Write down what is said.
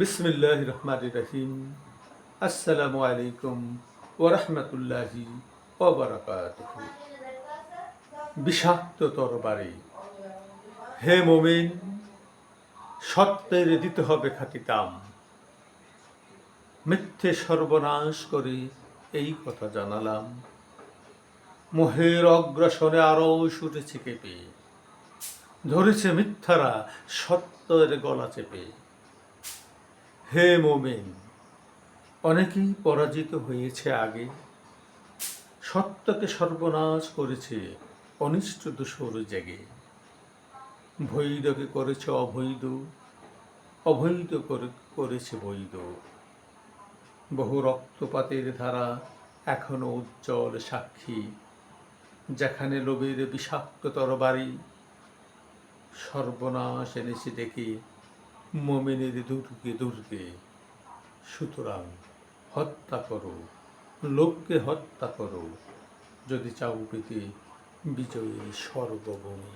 বিসমিল্লাহির রহমানির রহিম। আসসালামু আলাইকুম ওয়া রাহমাতুল্লাহি ওয়া বারাকাতুহু। বিষাক্ত তরবারি, হে মুমিন, সত্যের দিতে হবে খাঁটি দাম। মিথ্যে সর্বনাশ করে এই কথা জানালাম। মোহের অগ্রাসনে আরো ছুটেছে কেঁপে, ধরেছে মিথ্যারা সত্যের গলা চেপে। হে মুমিন, অনেকেই পরাজিত হয়েছে আগে, সত্যকে সর্বনাশ করেছে অনিষ্ট দোসর জেগে। বৈধকে করেছে অবৈধ, অবৈধ করেছে বৈধ। বহু রক্তপাতের ধারা এখনো উজ্জ্বল সাক্ষী, যেখানে লোভের বিষাক্ত তরবারি সর্বনাশ এনেছে ডেকে মুমিনের দুর্গে দুর্গে। সুতরাং হত্যা করো, লোককে হত্যা করো, যদি চাও পেতে বিজয়ী সর্বভূমি।